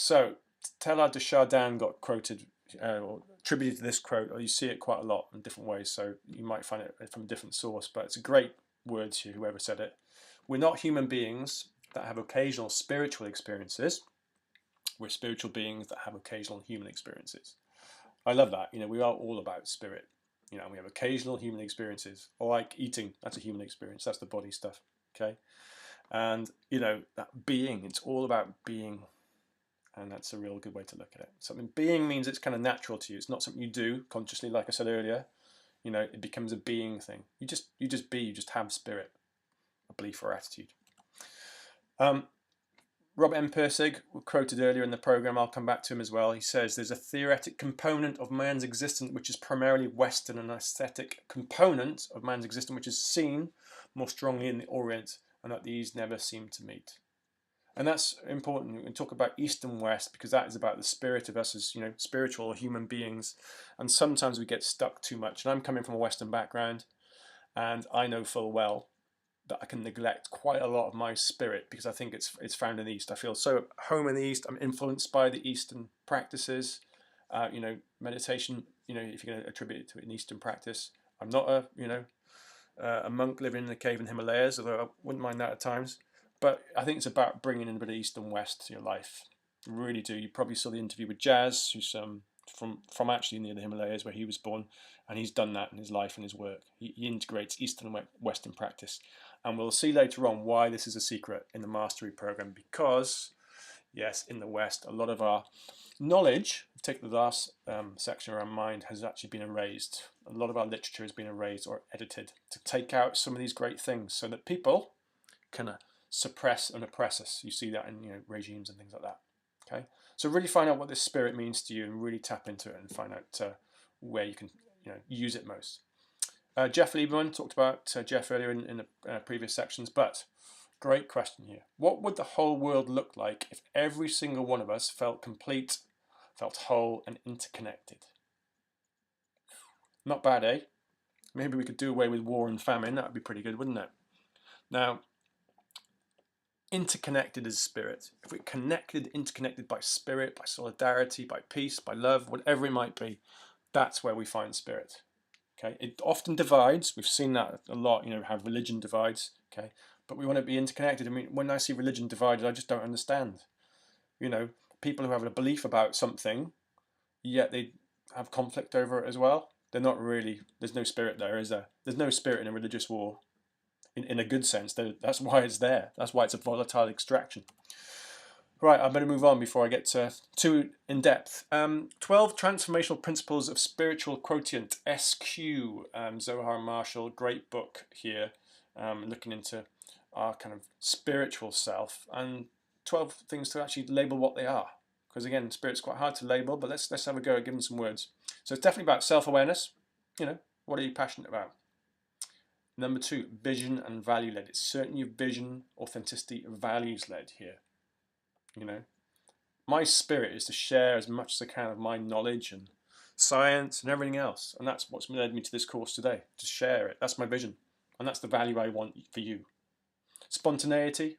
So Teilhard de Chardin got quoted or attributed to this quote, or you see it quite a lot in different ways, so you might find it from a different source, but it's a great word to whoever said it. We're not human beings that have occasional spiritual experiences. We're spiritual beings that have occasional human experiences. I love that. We are all about spirit. We have occasional human experiences, or like eating. That's a human experience. That's the body stuff. Okay, and that being. It's all about being, and that's a real good way to look at it. Something being means it's kind of natural to you. It's not something you do consciously, like I said earlier. It becomes a being thing. You just be. You just have spirit, a belief or attitude. Rob M. Persig, quoted earlier in the program, I'll come back to him as well. He says there's a theoretic component of man's existence which is primarily Western, and an aesthetic component of man's existence which is seen more strongly in the Orient, and that these never seem to meet. And that's important. We can talk about East and West because that is about the spirit of us as spiritual or human beings, and sometimes we get stuck too much. And I'm coming from a Western background, and I know full well that I can neglect quite a lot of my spirit because I think it's found in the East. I feel so at home in the East. I'm influenced by the Eastern practices. Meditation. If you're going to attribute it to an Eastern practice, I'm not a monk living in a cave in the Himalayas, although I wouldn't mind that at times. But I think it's about bringing in a bit of East and West to your life. I really do. You probably saw the interview with Jazz, who's from actually near the Himalayas where he was born, and he's done that in his life and his work. He integrates Eastern and Western practice. And we'll see later on why this is a secret in the mastery program, because, yes, in the West, a lot of our knowledge, take the last section around mind, has actually been erased. A lot of our literature has been erased or edited to take out some of these great things so that people can suppress and oppress us. You see that in regimes and things like that. Okay, so really find out what this spirit means to you and really tap into it and find out where you can use it most. Jeff Lieberman talked about Jeff earlier in the previous sections, but great question here. What would the whole world look like if every single one of us felt complete, felt whole and interconnected? Not bad, eh? Maybe we could do away with war and famine. That would be pretty good, wouldn't it? Now, interconnected as spirit. If we're interconnected by spirit, by solidarity, by peace, by love, whatever it might be, that's where we find spirit. Okay, it often divides. We've seen that a lot. How religion divides. Okay, but we want to be interconnected. I mean, when I see religion divided, I just don't understand. People who have a belief about something, yet they have conflict over it as well. They're not really. There's no spirit there, is there? There's no spirit in a religious war. In a good sense, that's why it's there. That's why it's a volatile extraction. Right, I better move on before I get too in depth. 12 Transformational Principles of Spiritual Quotient, SQ, Zohar and Marshall, great book here, looking into our kind of spiritual self, and 12 things to actually label what they are. Because again, spirit's quite hard to label, but let's have a go at giving some words. So it's definitely about self-awareness. What are you passionate about? Number 2, vision and value led. It's certainly vision, authenticity, values led here. My spirit is to share as much as I can of my knowledge and science and everything else, and that's what's led me to this course today, to share it. That's my vision, and that's the value I want for you. Spontaneity,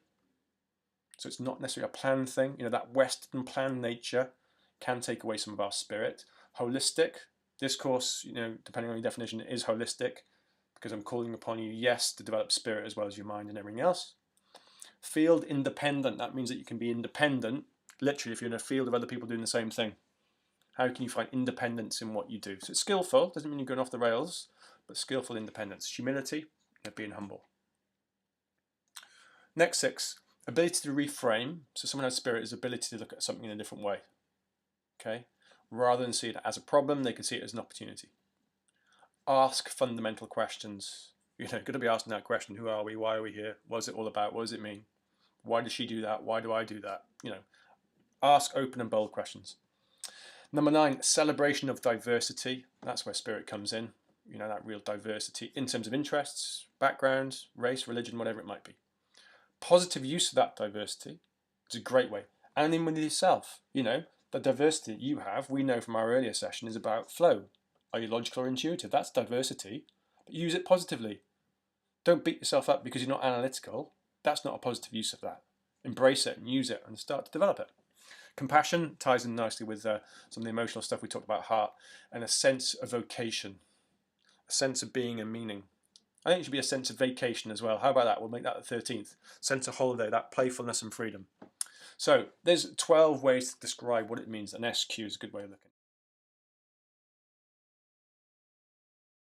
so it's not necessarily a planned thing. That Western planned nature can take away some of our spirit. Holistic, this course, depending on your definition, is holistic, because I'm calling upon you, yes, to develop spirit as well as your mind and everything else. Field independent, that means that you can be independent, literally, if you're in a field of other people doing the same thing. How can you find independence in what you do? So it's skillful, doesn't mean you're going off the rails, but skillful independence. Humility, being humble. Next 6, ability to reframe. So someone has spirit is ability to look at something in a different way. Okay? Rather than see it as a problem, they can see it as an opportunity. Ask fundamental questions. You're going to be asking that question, who are we, why are we here, what is it all about, what does it mean, why does she do that, why do I do that? Ask open and bold questions. Number 9, celebration of diversity. That's where spirit comes in, that real diversity in terms of interests, backgrounds, race, religion, whatever it might be. Positive use of that diversity is a great way. And in with yourself, the diversity you have, we know from our earlier session, is about flow. Are you logical or intuitive? That's diversity, but use it positively. Don't beat yourself up because you're not analytical. That's not a positive use of that. Embrace it and use it and start to develop it. Compassion ties in nicely with some of the emotional stuff we talked about, heart, and a sense of vocation, a sense of being and meaning. I think it should be a sense of vacation as well. How about that? We'll make that the 13th. Sense of holiday, that playfulness and freedom. So there's 12 ways to describe what it means. An SQ is a good way of looking.